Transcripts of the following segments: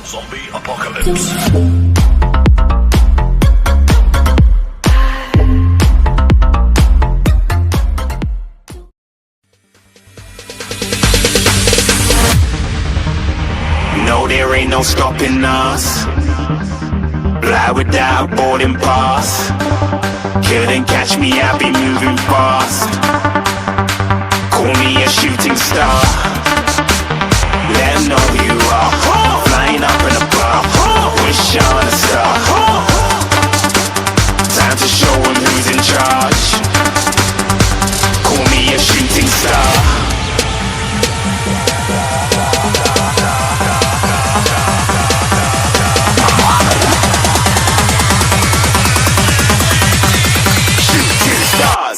Zombie apocalypse. No, there ain't no stopping us. Fly without boarding pass. Couldn't catch me, I be moving fast. Call me a shooting star. Let 'em know who you are. Flying up in a bar. Wish on a star. Time to show 'em who's in charge. Call me a shooting star.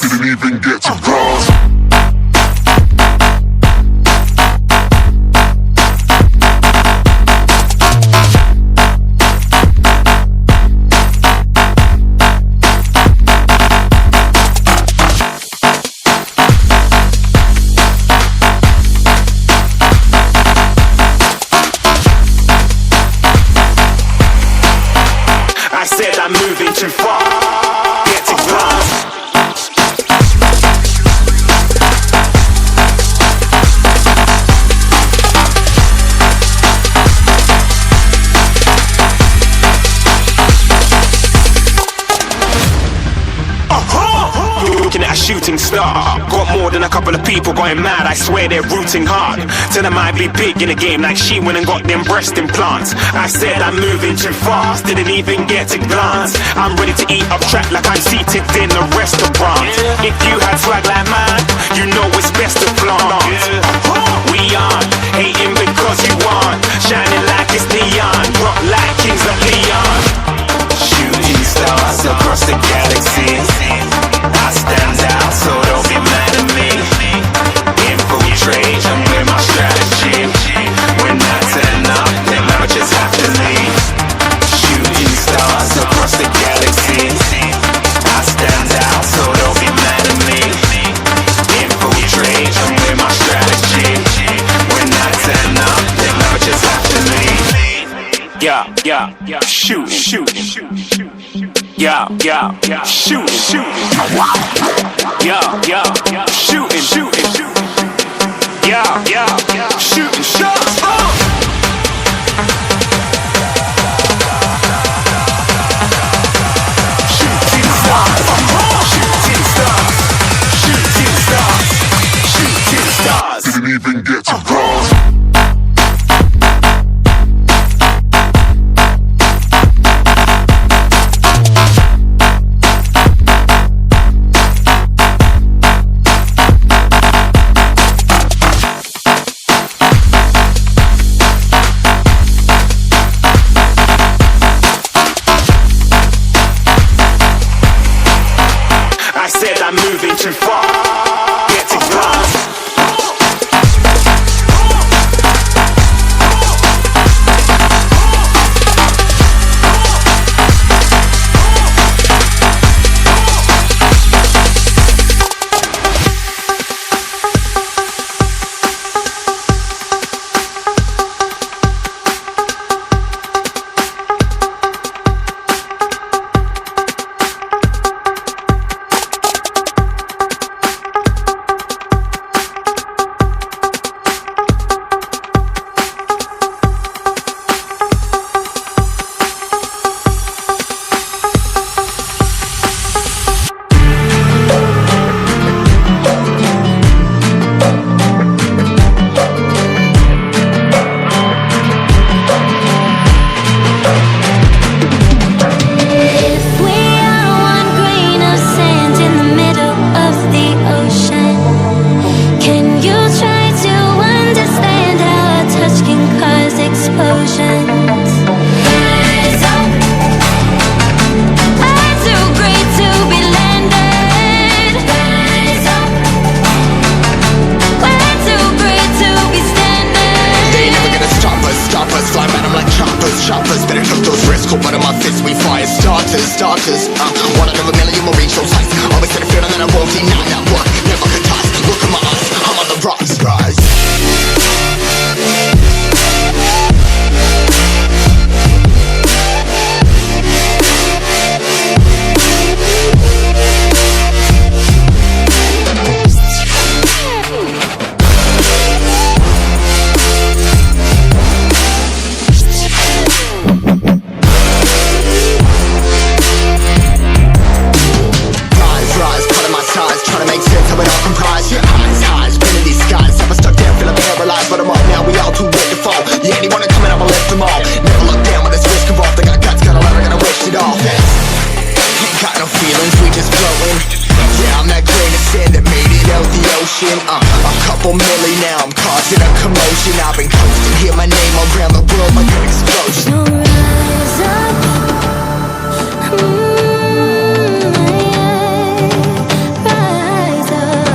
Didn't even get to cross. I said I'm moving too far. Get to glass. Looking at a shooting star. Got more than a couple of people going mad. I swear they're rooting hard. Tell them I'd be big in the game like she went and got them breast implants. I said I'm moving too fast, didn't even get to glance. I'm ready to eat up track like I'm seated in a restaurant. If you had swag like mine, you know it's best to flaunt. We aren't hating because you aren't shining like it's neon, rock like kings of Leon. Shooting stars across the galaxy. I stand out, so don't be mad at me. Infiltrate, I'm with my strategy. When I turn up, then I just have to leave. Shooting stars across the galaxy. I stand out, so don't be mad at me. Infiltrate, I'm with my strategy. When I turn up, then I just have to leave. Yeah, shooting. Yeah, shooting. Yeah, shooting. Yeah, shooting shots. Shooting stars. Didn't even get to cross. I said I'm moving too far. Get to glass. Choppers, better cook those wrists, cool butt on my fists, we fire starters, one out of a million will reach those heights. Always said I feel and then I won't deny that work, never could toss. Look at my eyes, I'm on the rocks, rise. anyone coming, I'ma lift them all. Never look down when there's risk involved. I got guts, got a lever, gotta wish it off. Ain't got no feelings, we just flowing. Yeah, I'm that grain of sand that made it out the ocean. A couple milli now, I'm causing a commotion. I've been coasting, hear my name around the world like an explosion. So rise up, rise up.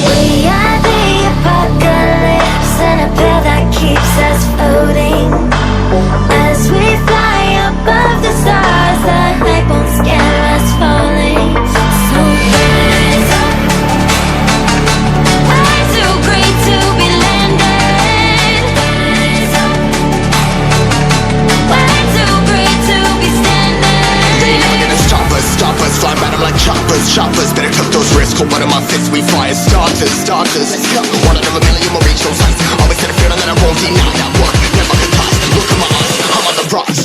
We are the apocalypse, and a pill that keeps us floating. As we fly above the stars, the hype won't scare us falling. So rise up. I'm too great to be landed. Rise up. We're too great to be standing. They ain't never gonna stop us, flying by them like choppers. Better tuck those wrists, hold one of my fists, we fire starters. Let's go. One out of a million will reach those heights. Always had a feeling that I won't deny that work. Never could toss. Look at my eyes, I'm on the rise.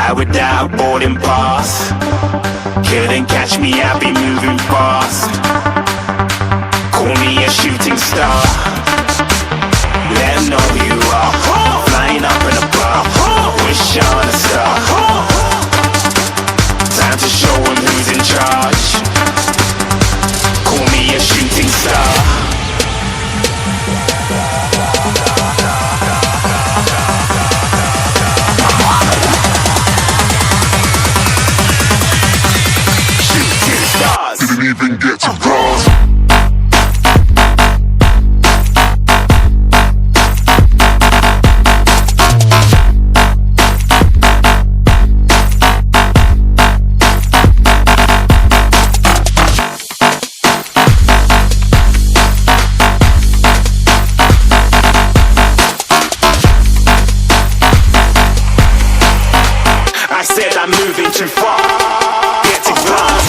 Fly without a boarding pass. Couldn't catch me, I'll be moving fast. Call me a shooting star. Let 'em know who you are. Flying up in a bar. Wish on a star. Time to show 'em who's in charge. Call me a shooting star. Didn't even get to cross. I said I'm moving too far. Get to glass.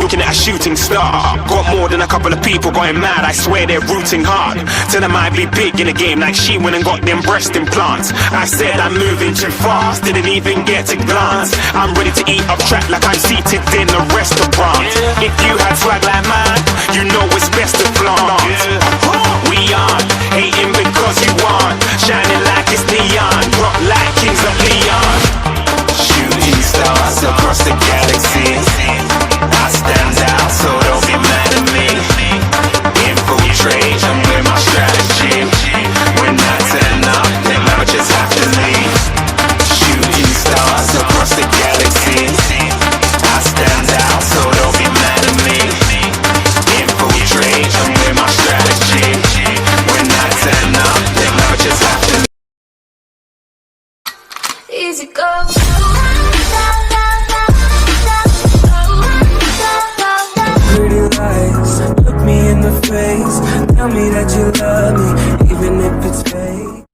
Looking at a shooting star. Got more than a couple of people going mad. I swear they're rooting hard. Tell them I'd be big in the game like she went and got them breast implants. I said I'm moving too fast, didn't even get to glance. I'm ready to eat up track like I'm seated in a restaurant. If you had swag like mine, you know it's best to flaunt. We aren't hating because you aren't shining like it's neon, rock like kings of Leon. Shooting stars across the galaxy. I stand out, so don't be mad at me. Infiltrate, I'm with my strategy. When I turn up, then I just have to leave. Shooting stars across the galaxy. I stand out, so don't be mad at me. Infiltrate, I'm with my strategy. When I turn up, then I just have to leave. Easy go. Pretty lies, look me in the face. Tell me that you love me, even if it's fake.